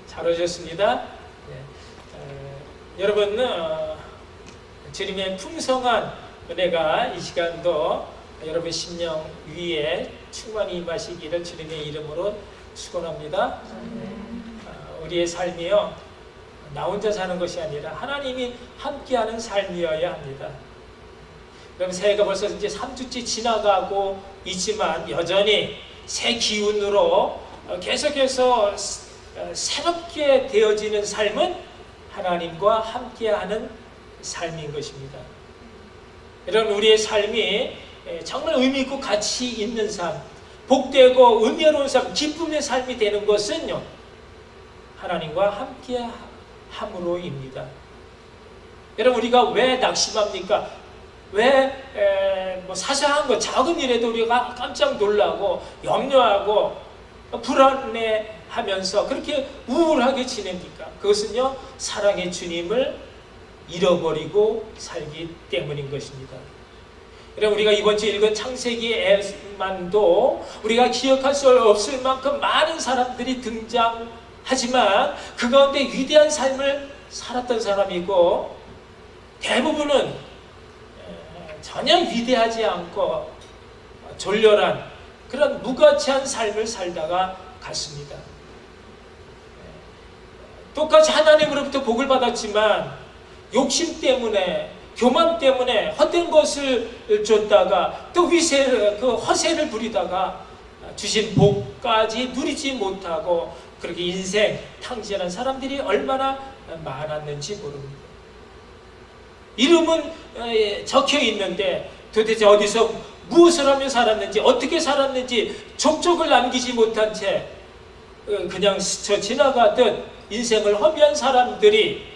잘 오셨습니다. 여러분, 주님의 풍성한 은혜가 이 시간도 여러분 심령 위에 충만히 임하시기를 주님의 이름으로 축원합니다. 우리의 삶이요, 나 혼자 사는 것이 아니라 하나님이 함께하는 삶이어야 합니다. 그럼 새해가 벌써 이제 3주째 지나가고 있지만 여전히 새 기운으로 계속해서 새롭게 되어지는 삶은 하나님과 함께하는 삶인 것입니다. 여러분, 우리의 삶이 정말 의미 있고 가치 있는 삶, 복되고 은혜로운 삶, 기쁨의 삶이 되는 것은요, 하나님과 함께함으로입니다. 여러분, 우리가 왜 낙심합니까? 왜 사소한 것, 작은 일에도 우리가 깜짝 놀라고 염려하고 불안해하면서 그렇게 우울하게 지냅니까? 그것은요, 사랑의 주님을 잃어버리고 살기 때문인 것입니다. 여러분, 우리가 이번 주 읽은 창세기에만도 우리가 기억할 수 없을 만큼 많은 사람들이 등장하지만 그 가운데 위대한 삶을 살았던 사람이고 대부분은 전혀 위대하지 않고 졸렬한 그런 무가치한 삶을 살다가 갔습니다. 똑같이 하나님으로부터 복을 받았지만 욕심 때문에, 교만 때문에 헛된 것을 줬다가 또 허세를 부리다가 주신 복까지 누리지 못하고 그렇게 인생 탕진한 사람들이 얼마나 많았는지 모릅니다. 이름은 적혀 있는데 도대체 어디서 무엇을 하며 살았는지, 어떻게 살았는지 족적을 남기지 못한 채 그냥 스쳐 지나가듯 인생을 허비한 사람들이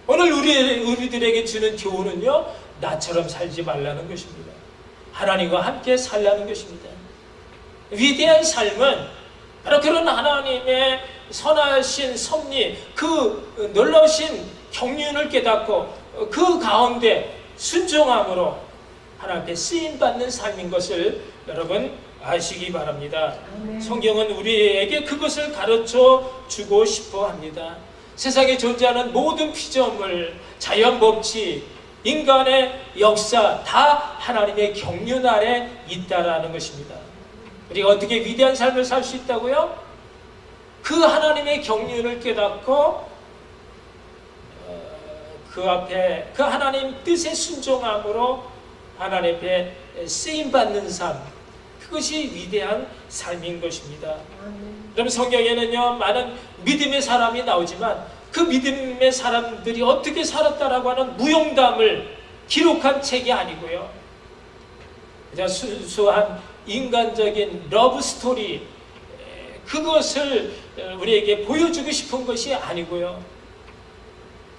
오늘 우리들에게 주는 교훈은요, 나처럼 살지 말라는 것입니다. 하나님과 함께 살라는 것입니다. 위대한 삶은 바로 그런 하나님의 선하신 섭리, 그 놀라우신 경륜을 깨닫고 그 가운데 순종함으로 하나님 앞에 쓰임받는 삶인 것을 여러분 아시기 바랍니다. 성경은 우리에게 그것을 가르쳐 주고 싶어 합니다. 세상에 존재하는 모든 피조물, 자연 법칙, 인간의 역사 다 하나님의 경륜 아래 있다라는 것입니다. 우리가 어떻게 위대한 삶을 살 수 있다고요? 그 하나님의 경륜을 깨닫고 그 앞에 그 하나님 뜻에 순종함으로 하나님 앞에 쓰임받는 삶, 그것이 위대한 삶인 것입니다. 그럼 성경에는요, 많은 믿음의 사람이 나오지만 그 믿음의 사람들이 어떻게 살았다라고 하는 무용담을 기록한 책이 아니고요, 그냥 순수한 인간적인 러브 스토리, 그것을 우리에게 보여주고 싶은 것이 아니고요,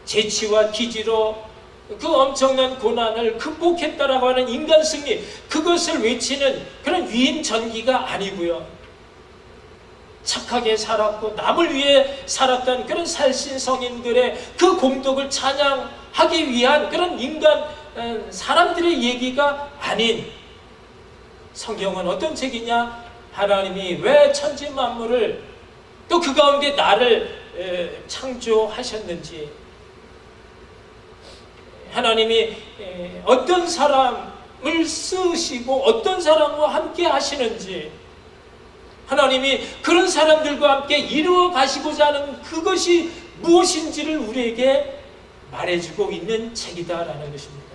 재치와 기지로 그 엄청난 고난을 극복했다라고 하는 인간 승리, 그것을 외치는 그런 위임 전기가 아니고요, 착하게 살았고 남을 위해 살았던 그런 살신 성인들의 그 공덕을 찬양하기 위한 그런 인간 사람들의 얘기가 아닌, 성경은 어떤 책이냐? 하나님이 왜 천지 만물을 또 그 가운데 나를 창조하셨는지, 하나님이 어떤 사람을 쓰시고 어떤 사람과 함께 하시는지, 하나님이 그런 사람들과 함께 이루어 가시고자 하는 그것이 무엇인지를 우리에게 말해주고 있는 책이다라는 것입니다.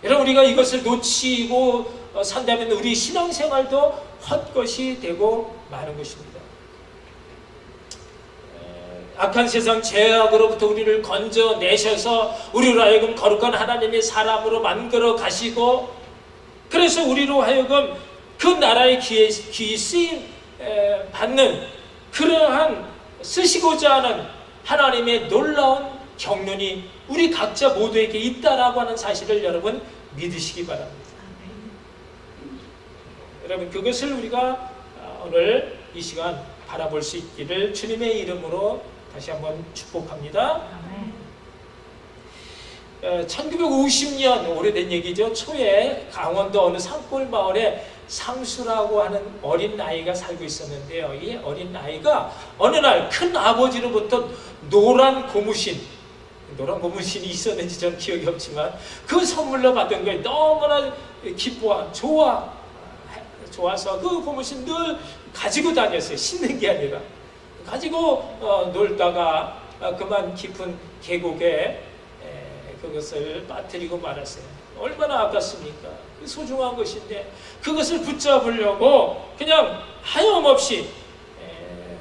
여러분, 우리가 이것을 놓치고 산다면 우리 신앙생활도 헛것이 되고 마는 것입니다. 악한 세상 죄악으로부터 우리를 건져내셔서 우리로 하여금 거룩한 하나님의 사람으로 만들어 가시고, 그래서 우리로 하여금 그 나라의 귀히 쓰임 받는 그러한 쓰시고자 하는 하나님의 놀라운 경륜이 우리 각자 모두에게 있다라고 하는 사실을 여러분 믿으시기 바랍니다. 여러분, 그것을 우리가 오늘 이 시간 바라볼 수 있기를 주님의 이름으로 다시 한번 축복합니다. 1950년 오래된 얘기죠. 초에 강원도 어느 산골 마을에 상수라고 하는 어린 아이가 살고 있었는데요. 이 어린 아이가 어느 날 큰 아버지로부터 노란 고무신이 있었는지 전 기억이 없지만 그 선물로 받은 거에 너무나 좋아서 그 고무신 늘 가지고 다녔어요. 신는 게 아니라 가지고 놀다가 그만 깊은 계곡에 그것을 빠뜨리고 말았어요. 얼마나 아깝습니까? 소중한 것인데 그것을 붙잡으려고 그냥 하염없이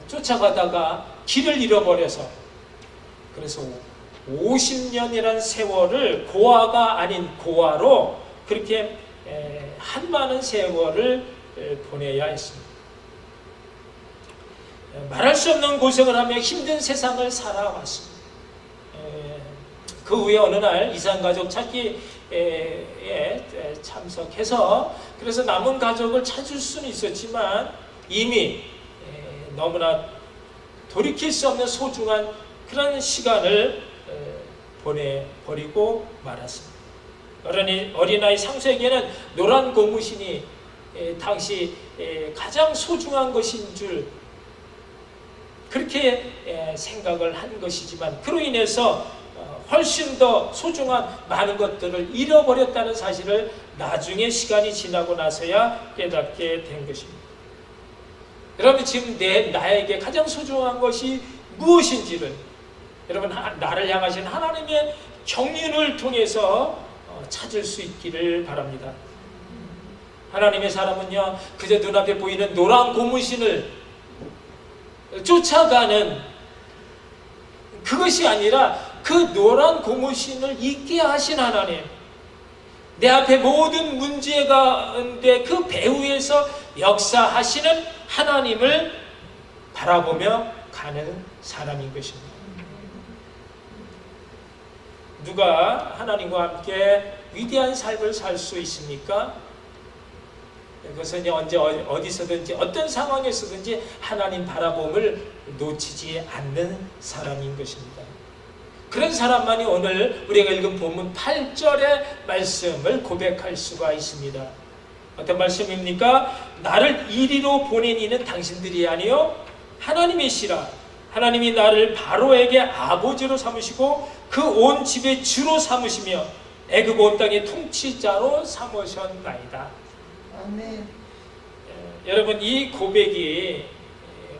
쫓아가다가 길을 잃어버려서, 그래서 50년이라는 세월을 고아가 아닌 고아로 그렇게 한많은 세월을 보내야 했습니다. 말할 수 없는 고생을 하며 힘든 세상을 살아왔습니다. 그 후에 어느 날 이산가족 찾기에 참석해서 그래서 남은 가족을 찾을 수는 있었지만 이미 너무나 돌이킬 수 없는 소중한 그런 시간을 보내버리고 말았습니다. 어린아이 상수에게는 노란 고무신이 당시 가장 소중한 것인 줄 그렇게 생각을 한 것이지만 그로 인해서 훨씬 더 소중한 많은 것들을 잃어버렸다는 사실을 나중에 시간이 지나고 나서야 깨닫게 된 것입니다. 여러분 지금 나에게 가장 소중한 것이 무엇인지를 여러분 나를 향하신 하나님의 경륜을 통해서 찾을 수 있기를 바랍니다. 하나님의 사람은요 그저 눈앞에 보이는 노란 고무신을 쫓아가는 그것이 아니라 그 노란 고무신을 잊게 하신 하나님, 내 앞에 모든 문제 가운데 그 배후에서 역사하시는 하나님을 바라보며 가는 사람인 것입니다. 누가 하나님과 함께 위대한 삶을 살 수 있습니까? 그것은 언제 어디서든지 어떤 상황에서든지 하나님 바라봄을 놓치지 않는 사람인 것입니다. 그런 사람만이 오늘 우리가 읽은 본문 8절의 말씀을 고백할 수가 있습니다. 어떤 말씀입니까? 나를 이리로 보낸 이는 당신들이 아니요 하나님이시라. 하나님이 나를 바로에게 아버지로 삼으시고 그 온 집의 주로 삼으시며 애굽 온 땅의 통치자로 삼으셨나이다. 아멘. 여러분 이 고백이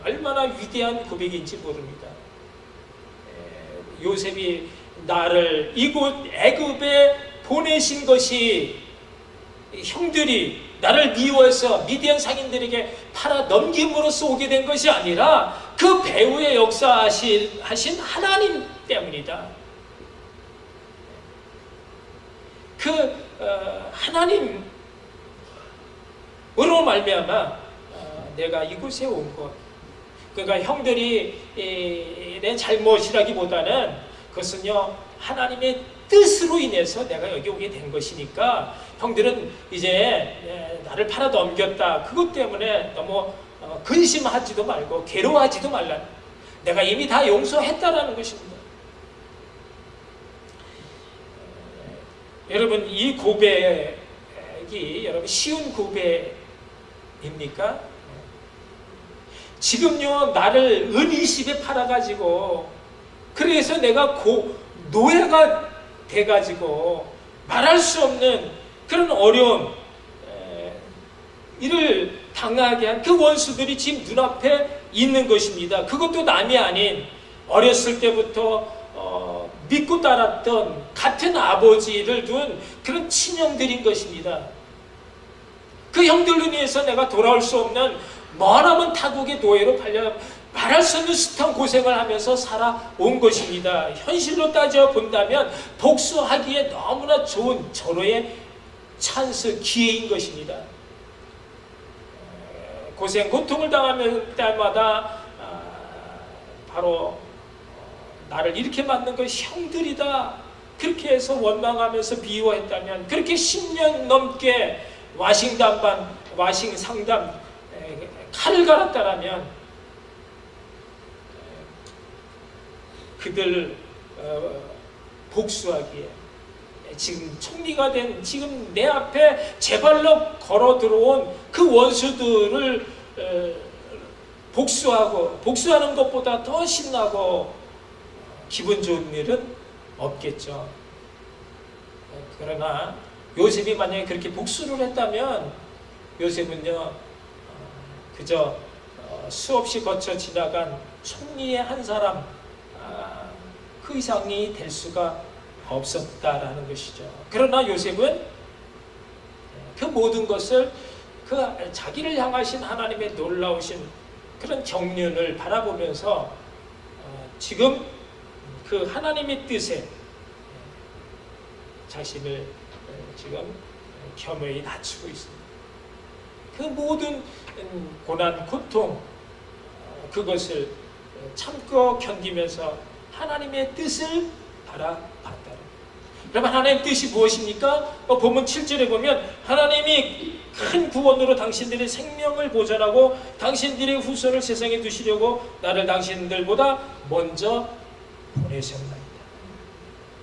얼마나 위대한 고백인지 모릅니다. 요셉이 나를 이곳 애굽에 보내신 것이 형들이 나를 미워해서 미디안 상인들에게 팔아 넘김으로써 오게 된 것이 아니라 그 배후에 역사하신 하나님 때문이다. 그 하나님으로 말미암아 내가 이곳에 온 것, 그러니까 형들이 내 잘못이라기보다는 그것은요 하나님의 뜻으로 인해서 내가 여기 오게 된 것이니까 형들은 이제 나를 팔아 넘겼다. 그것 때문에 너무 근심하지도 말고 괴로워하지도 말라. 내가 이미 다 용서했다라는 것입니다. 여러분 이 고백이 여러분 쉬운 고백입니까? 지금요 나를 은20에 팔아가지고 그래서 내가 노예가 돼가지고 말할 수 없는 그런 어려움 이를 당하게 한 그 원수들이 지금 눈앞에 있는 것입니다. 그것도 남이 아닌 어렸을 때부터 믿고 따랐던 같은 아버지를 둔 그런 친형들인 것입니다. 그 형들로 인해서 내가 돌아올 수 없는 머나먼 타국의 노예로 팔려 말할 수 없는 숱한 고생을 하면서 살아온 것입니다. 현실로 따져본다면 복수하기에 너무나 좋은 절호의 찬스, 기회인 것입니다. 고생, 고통을 당하는 때마다 바로 나를 이렇게 만든 것이 형들이다. 그렇게 해서 원망하면서 미워했다면 그렇게 10년 넘게 와싱 상담 칼을 갈았다라면 그들 복수하기에 지금 총리가 된, 지금 내 앞에 제 발로 걸어 들어온 그 원수들을 복수하는 것보다 더 신나고 기분 좋은 일은 없겠죠. 그러나 요셉이 만약에 그렇게 복수를 했다면 요셉은요, 그저 수없이 거쳐 지나간 총리의 한 사람, 그 이상이 될 수가 없었다라는 것이죠. 그러나 요셉은 그 모든 것을 그 자기를 향하신 하나님의 놀라우신 그런 경륜을 바라보면서 지금 그 하나님의 뜻에 자신을 지금 겸허히 낮추고 있습니다. 그 모든 고난, 고통, 그것을 참고 견디면서 하나님의 뜻을 바라봤다. 여러분, 하나님의 뜻이 무엇입니까? 본문 7절에 보면 하나님이 큰 구원으로 당신들의 생명을 보전하고 당신들의 후손을 세상에 두시려고 나를 당신들보다 먼저 보내셨나이다.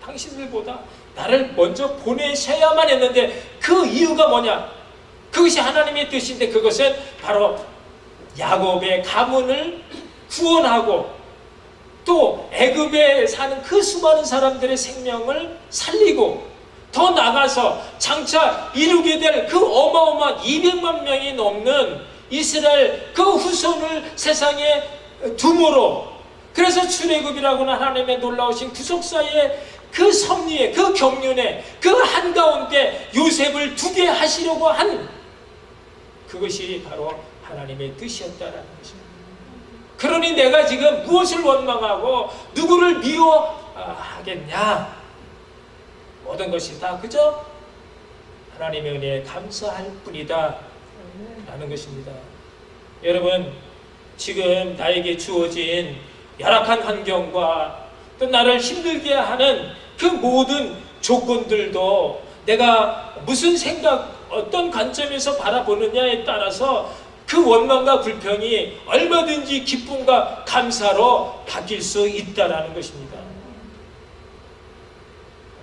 당신들보다 나를 먼저 보내셔야만 했는데 그 이유가 뭐냐? 그것이 하나님의 뜻인데 그것은 바로 야곱의 가문을 구원하고 또 애굽에 사는 그 수많은 사람들의 생명을 살리고 더 나가서 장차 이루게 될 그 어마어마한 200만 명이 넘는 이스라엘 그 후손을 세상에 둠으로, 그래서 출애굽이라고는 하나님의 놀라우신 구속사의 그 섭리에, 그 경륜에, 그 한가운데 요셉을 두게 하시려고 한 그것이 바로 하나님의 뜻이었다라는 것입니다. 그러니 내가 지금 무엇을 원망하고 누구를 미워하겠냐? 모든 것이 다 그저 하나님의 은혜에 감사할 뿐이다 라는 것입니다. 여러분, 지금 나에게 주어진 열악한 환경과 또 나를 힘들게 하는 그 모든 조건들도 내가 무슨 생각, 어떤 관점에서 바라보느냐에 따라서 그 원망과 불평이 얼마든지 기쁨과 감사로 바뀔 수 있다라는 것입니다.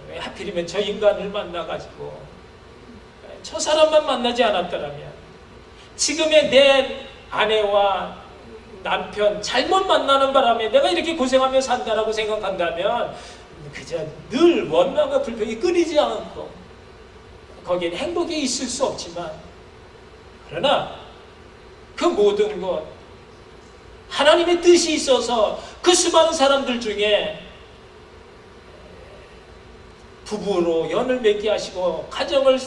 왜 하필이면 저 인간을 만나가지고 저 사람만 만나지 않았더라면, 지금의 내 아내와 남편 잘못 만나는 바람에 내가 이렇게 고생하며 산다라고 생각한다면 그저 늘 원망과 불평이 끊이지 않고 거기에는 행복이 있을 수 없지만, 그러나 그 모든 것, 하나님의 뜻이 있어서 그 수많은 사람들 중에 부부로 연을 맺게 하시고 가정을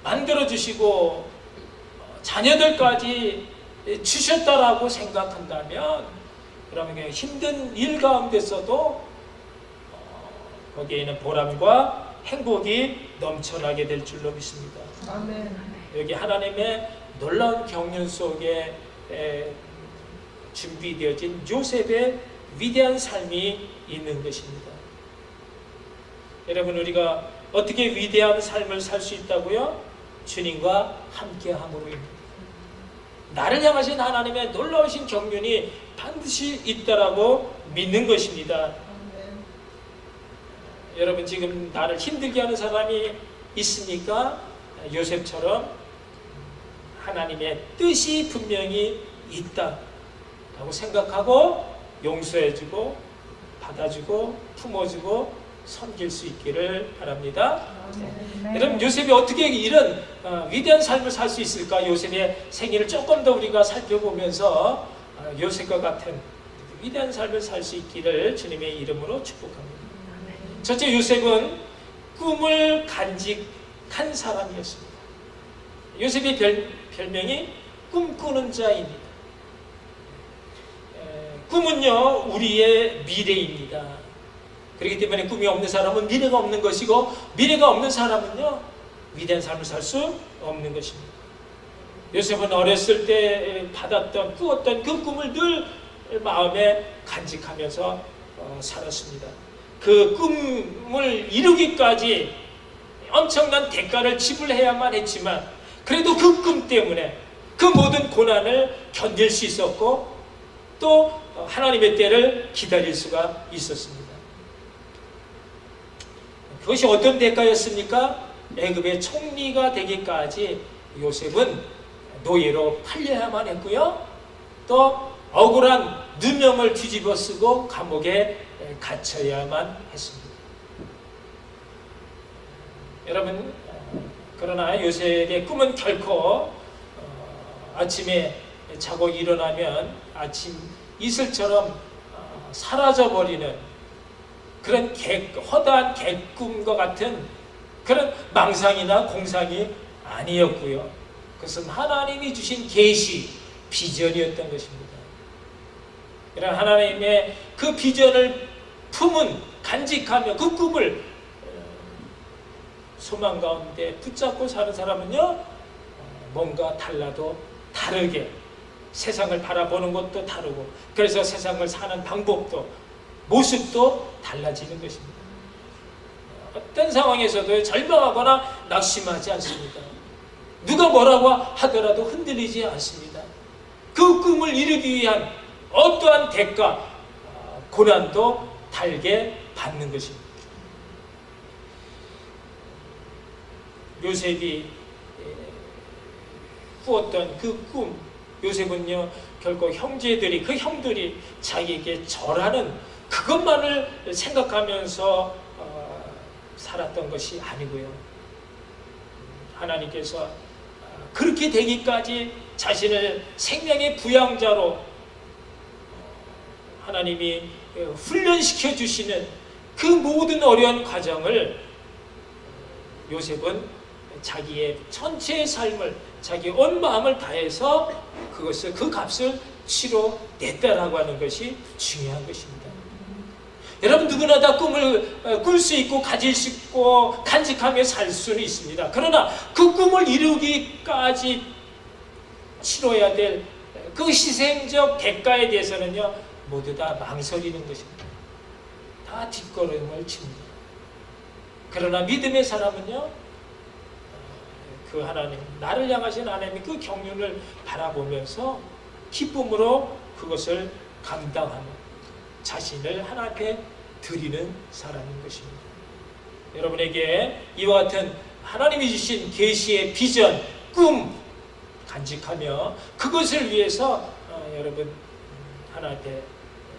만들어 주시고 자녀들까지 주셨다라고 생각한다면, 그러면 힘든 일 가운데서도 거기에는 보람과 행복이 넘쳐나게 될 줄로 믿습니다. 아멘. 여기 하나님의 놀라운 경륜 속에 준비되어진 요셉의 위대한 삶이 있는 것입니다. 여러분, 우리가 어떻게 위대한 삶을 살 수 있다고요? 주님과 함께함으로입니다. 나를 향하신 하나님의 놀라우신 경륜이 반드시 있다라고 믿는 것입니다. 여러분, 지금 나를 힘들게 하는 사람이 있습니까? 요셉처럼 하나님의 뜻이 분명히 있다라고 생각하고 용서해주고 받아주고 품어주고 섬길 수 있기를 바랍니다. 여러분, 요셉이 어떻게 이런 위대한 삶을 살 수 있을까? 요셉의 생애를 조금 더 우리가 살펴보면서 요셉과 같은 위대한 삶을 살 수 있기를 주님의 이름으로 축복합니다. 첫째, 요셉은 꿈을 간직한 사람이었습니다. 요셉의 별명이 꿈꾸는 자입니다. 꿈은요, 우리의 미래입니다. 그렇기 때문에 꿈이 없는 사람은 미래가 없는 것이고, 미래가 없는 사람은요, 위대한 삶을 살 수 없는 것입니다. 요셉은 어렸을 때 받았던, 꾸었던 그 꿈을 늘 마음에 간직하면서 살았습니다. 그 꿈을 이루기까지 엄청난 대가를 지불해야만 했지만, 그래도 그 꿈 때문에 그 모든 고난을 견딜 수 있었고, 또 하나님의 때를 기다릴 수가 있었습니다. 그것이 어떤 대가였습니까? 애굽의 총리가 되기까지 요셉은 노예로 팔려야만 했고요. 또 억울한 누명을 뒤집어 쓰고 감옥에 갇혀야만 했습니다. 여러분, 그러나 요셉의 꿈은 결코 아침에 자고 일어나면 아침 이슬처럼 사라져버리는 그런 허다한 개꿈과 같은 그런 망상이나 공상이 아니었고요. 그것은 하나님이 주신 계시, 비전이었던 것입니다. 이런 하나님의 그 비전을 품은, 간직하며 그 꿈을 소망 가운데 붙잡고 사는 사람은요, 뭔가 달라도 다르게 세상을 바라보는 것도 다르고, 그래서 세상을 사는 방법도, 모습도 달라지는 것입니다. 어떤 상황에서도 절망하거나 낙심하지 않습니다. 누가 뭐라고 하더라도 흔들리지 않습니다. 그 꿈을 이루기 위한 어떠한 대가, 고난도 달게 받는 것입니다. 요셉이 꾸었던 그 꿈, 요셉은요 결코 그 형들이 자기에게 절하는 그것만을 생각하면서 살았던 것이 아니고요. 하나님께서 그렇게 되기까지 자신을 생명의 부양자로 하나님이 훈련시켜 주시는 그 모든 어려운 과정을 요셉은 자기의 전체의 삶을, 자기 온 마음을 다해서 그 값을 치러냈다라고 하는 것이 중요한 것입니다. 여러분, 누구나 다 꿈을 꿀 수 있고 가질 수 있고 간직하며 살 수는 있습니다. 그러나 그 꿈을 이루기까지 치러야 될 그 희생적 대가에 대해서는요 모두 다 망설이는 것입니다. 다 뒷걸음을 칩니다. 그러나 믿음의 사람은요 그 하나님, 나를 향하신 하나님의 그 경륜을 바라보면서 기쁨으로 그것을 감당하며 자신을 하나님 앞에 드리는 사람인 것입니다. 여러분에게 이와 같은 하나님이 주신 계시의 비전, 꿈 간직하며 그것을 위해서 여러분 하나님 앞에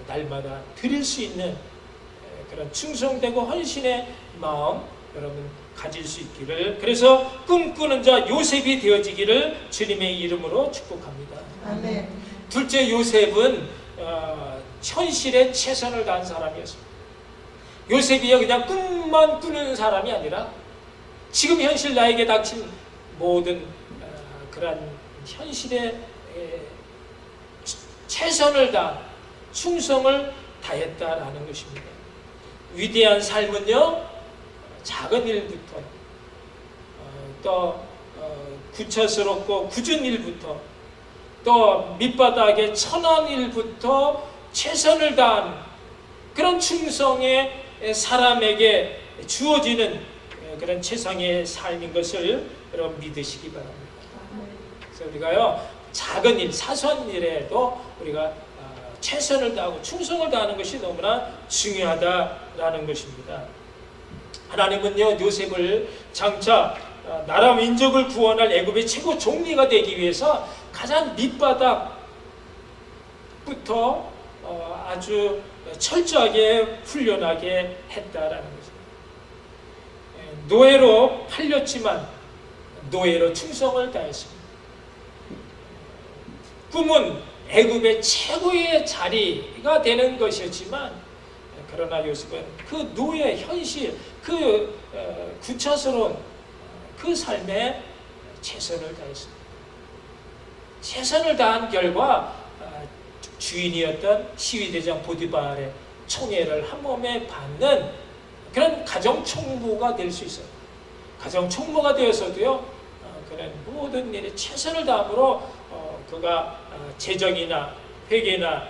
날마다 드릴 수 있는 그런 충성되고 헌신의 마음 여러분 가질 수 있기를, 그래서 꿈꾸는 자 요셉이 되어지기를 주님의 이름으로 축복합니다. 아멘. 둘째, 요셉은 현실에 최선을 다한 사람이었습니다. 요셉이요 그냥 꿈만 꾸는 사람이 아니라 지금 현실 나에게 닥친 모든 그러한 현실에 최선을 다한 충성을 다했다라는 것입니다. 위대한 삶은요 작은 일부터 또 구차스럽고 굳은 일부터 또 밑바닥의 천한 일부터 최선을 다한 그런 충성의 사람에게 주어지는 그런 최상의 삶인 것을 여러분 믿으시기 바랍니다. 그래서 우리가요 작은 일, 사소한 일에도 우리가 최선을 다하고 충성을 다하는 것이 너무나 중요하다라는 것입니다. 하나님은요 요셉을 장차 나라 민족을 구원할 애굽의 최고 총리가 되기 위해서 가장 밑바닥부터 아주 철저하게 훈련하게 했다라는 것입니다. 노예로 팔렸지만 노예로 충성을 다했습니다. 꿈은 애굽의 최고의 자리가 되는 것이었지만 그러나 요셉은 그 노예 현실, 그 구차스러운 그 삶에 최선을 다했습니다. 최선을 다한 결과 주인이었던 시위대장 보디발의 총애를 한 몸에 받는 그런 가정총무가 될 수 있어요. 가정총무가 되어서도요 그런 모든 일에 최선을 다함으로 그가 재정이나 회계나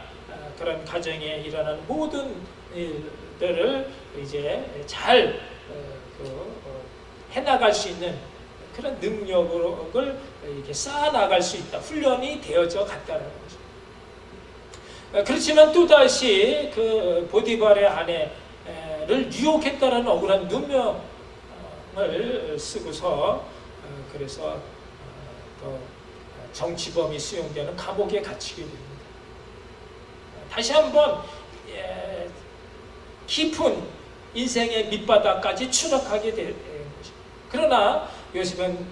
그런 가정에 일어나는 모든 일들을 이제 잘 해나갈 수 있는 그런 능력을 이렇게 쌓아나갈 수 있다. 훈련이 되어져 갔다는 거죠. 그렇지만 또다시 그 보디발의 아내를 유혹했다라는 억울한 누명 형을 쓰고서 그래서 또 정치범이 수용되는 감옥에 갇히게 됩니다. 다시 한번 깊은 인생의 밑바닥까지 추락하게 된 것입니다. 그러나 요셉은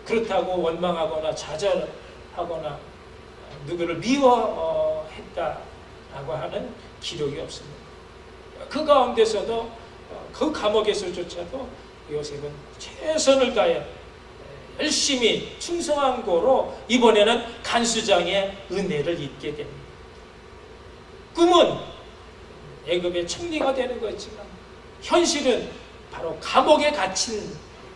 그렇다고 원망하거나 좌절하거나 누구를 미워했다라고 하는 기록이 없습니다. 그 가운데서도 그 감옥에서조차도 요셉은 최선을 다해 열심히 충성한 거로 이번에는 간수장의 은혜를 입게 됩니다. 꿈은 애굽의 총리가 되는 거지만 현실은 바로 감옥에 갇힌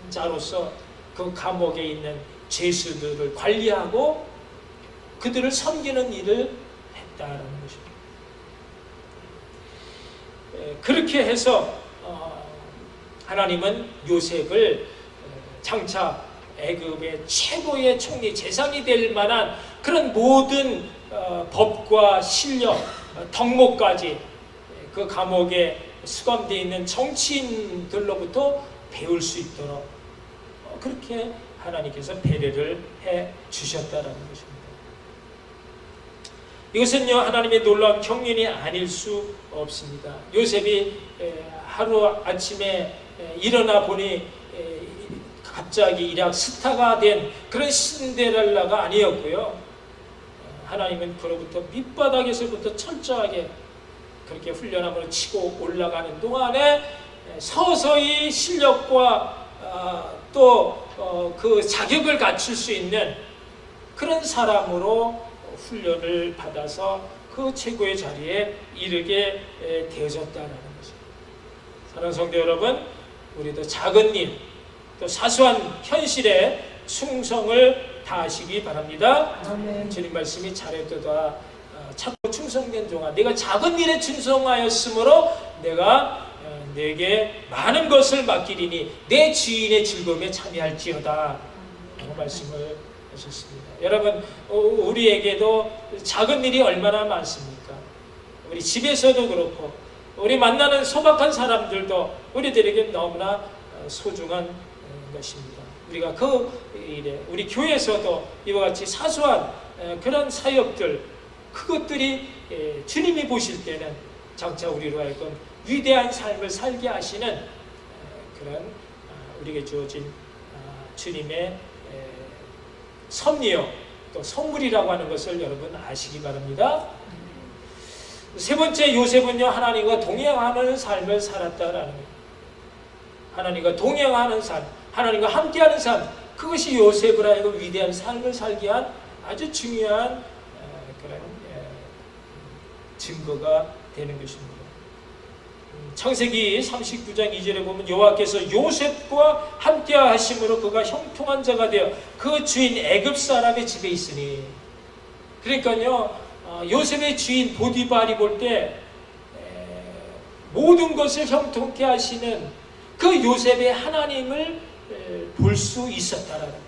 자로서 그 감옥에 있는 죄수들을 관리하고 그들을 섬기는 일을 했다는 것입니다. 그렇게 해서 하나님은 요셉을 장차 애굽의 최고의 총리, 재상이 될 만한 그런 모든 법과 실력, 덕목까지 그 감옥에 수감되어 있는 정치인들로부터 배울 수 있도록 그렇게 하나님께서 배려를 해 주셨다는 것입니다. 이것은요, 하나님의 놀라운 경륜이 아닐 수 없습니다. 요셉이 하루 아침에 일어나 보니 갑자기 일약 스타가 된 그런 신데렐라가 아니었고요. 하나님은 그로부터 밑바닥에서부터 철저하게 그렇게 훈련함을 치고 올라가는 동안에 서서히 실력과 또 그 자격을 갖출 수 있는 그런 사람으로 훈련을 받아서 그 최고의 자리에 이르게 되어졌다는 것입니다. 사랑하는 성도 여러분, 우리도 작은 일, 또 사소한 현실에 충성을 다하시기 바랍니다. 아멘. 주님 말씀이 잘했도다 찾고 충성된 종아, 내가 작은 일에 충성하였으므로 내가 내게 많은 것을 맡기리니 내 주인의 즐거움에 참여할지어다 라고 말씀을 하셨습니다. 여러분, 우리에게도 작은 일이 얼마나 많습니까? 우리 집에서도 그렇고 우리 만나는 소박한 사람들도 우리들에게 너무나 소중한 것입니다. 우리가 그 일에 우리 교회에서도 이와 같이 사소한 그런 사역들, 그것들이 주님이 보실 때는 장차 우리로 하여금 위대한 삶을 살게 하시는 그런 우리에게 주어진 주님의 섭리요 또 선물이라고 하는 것을 여러분 아시기 바랍니다. 세 번째, 요셉은요, 하나님과 동행하는 삶을 살았다라는 거예요. 하나님과 동행하는 삶, 하나님과 함께하는 삶, 그것이 요셉을 하여금 위대한 삶을 살게 한 아주 중요한 그런 증거가 되는 것입니다. 창세기 39장 2절에 보면 여호와께서 요셉과 함께 하심으로 그가 형통한 자가 되어 그 주인 애굽 사람의 집에 있으니, 그러니까요, 요셉의 주인 보디발이 볼 때 모든 것을 형통케 하시는 그 요셉의 하나님을 볼 수 있었다라는 거예요.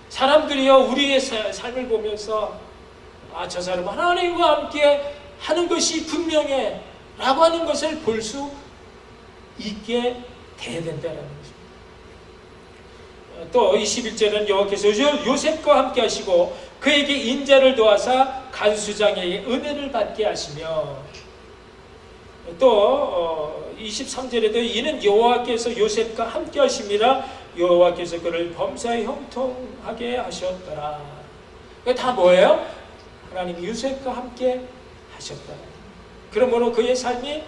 사람들이요, 우리의 삶을 보면서 저 사람 하나님과 함께 하는 것이 분명해 라고 하는 것을 볼 수 있게 돼야 된다는 것입니다. 또 21절은 여호와께서 요셉과 함께 하시고 그에게 인자를 도와사 간수장에게 은혜를 받게 하시며, 또 23절에도 이는 여호와께서 요셉과 함께 하심이라 여호와께서 그를 범사에 형통하게 하셨더라. 다 뭐예요? 하나님이 요셉과 함께 하셨다. 그러므로 그의 삶이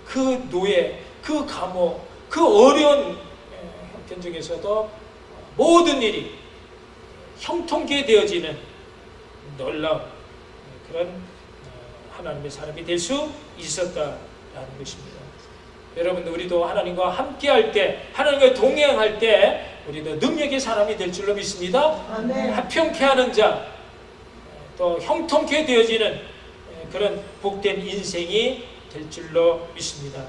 그 노예, 그 감옥, 그 어려운 형편 중에서도 모든 일이 형통케 되어지는 놀라운 그런 하나님의 사람이 될 수 있었다라는 것입니다. 여러분, 우리도 하나님과 함께할 때, 하나님과 동행할 때 우리도 능력의 사람이 될 줄로 믿습니다. 아멘. 화평케 하는 자, 또 형통케 되어지는 그런 복된 인생이 될 줄로 믿습니다.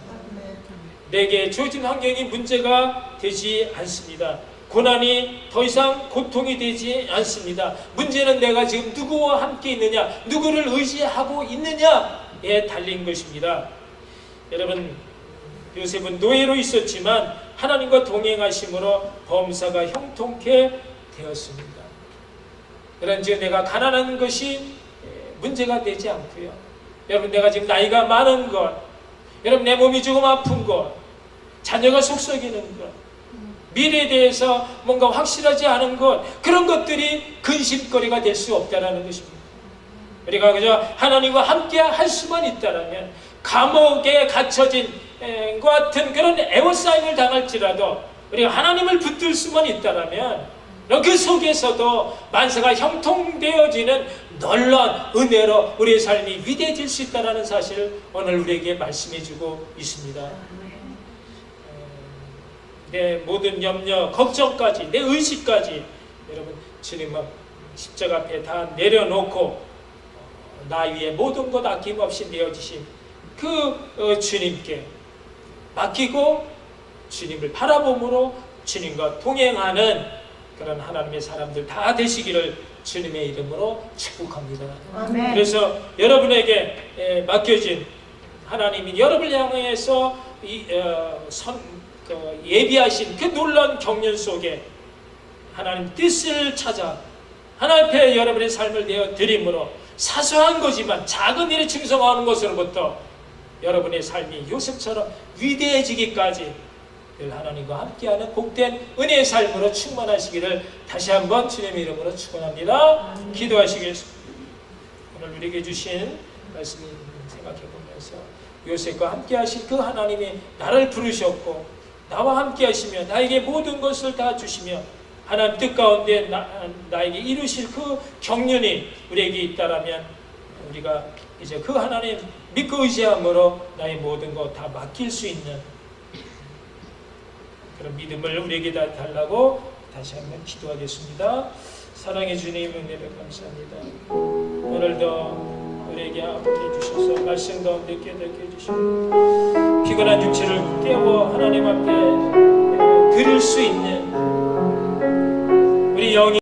내게 주어진 환경이 문제가 되지 않습니다. 고난이 더 이상 고통이 되지 않습니다. 문제는 내가 지금 누구와 함께 있느냐, 누구를 의지하고 있느냐에 달린 것입니다. 여러분, 요셉은 노예로 있었지만 하나님과 동행하심으로 범사가 형통케 되었습니다. 그런즉 내가 가난한 것이 문제가 되지 않고요. 여러분, 내가 지금 나이가 많은 것, 여러분 내 몸이 조금 아픈 것, 자녀가 속썩이는 것, 미래에 대해서 뭔가 확실하지 않은 것, 그런 것들이 근심거리가 될 수 없다는 것입니다. 우리가 그저 하나님과 함께 할 수만 있다면, 감옥에 갇혀진 것 같은 그런 애워싸임을 당할지라도 우리가 하나님을 붙들 수만 있다면 그 속에서도 만사가 형통되어지는 놀라운 은혜로 우리의 삶이 위대해질 수 있다는 사실을 오늘 우리에게 말씀해주고 있습니다. 내 모든 염려, 걱정까지, 내 의식까지 여러분 주님은 십자가 앞에 다 내려놓고 나 위에 모든 것 아낌없이 내어주신 그 주님께 맡기고 주님을 바라봄으로 주님과 동행하는 그런 하나님의 사람들 다 되시기를 주님의 이름으로 축복합니다. 아멘. 그래서 여러분에게 맡겨진 하나님이 여러분을 향해서 예비하신 그 놀라운 경륜 속에 하나님 뜻을 찾아 하나님 앞에 여러분의 삶을 내어드림으로 사소한 거지만 작은 일에 충성하는 것으로부터 여러분의 삶이 요셉처럼 위대해지기까지 늘 하나님과 함께하는 복된 은혜의 삶으로 충만하시기를 다시 한번 주님의 이름으로 축원합니다. 기도하시겠습니다. 오늘 우리에게 주신 말씀 생각해 보면서 요셉과 함께하신 그 하나님이 나를 부르셨고 나와 함께하시며 나에게 모든 것을 다 주시며 하나님 뜻 가운데 나에게 이루실 그 경륜이 우리에게 있다라면 우리가 이제 그 하나님 믿고 의지함으로 나의 모든 것 다 맡길 수 있는 그런 믿음을 우리에게 다 달라고 다시 한번 기도하겠습니다. 사랑의 주님, 은혜를 감사합니다. 오늘도 우리에게 함께 주셔서 말씀 가운데 깨닫게 해주시고 피곤한 육체를 깨워 하나님 앞에 드릴 수 있는 우리 영이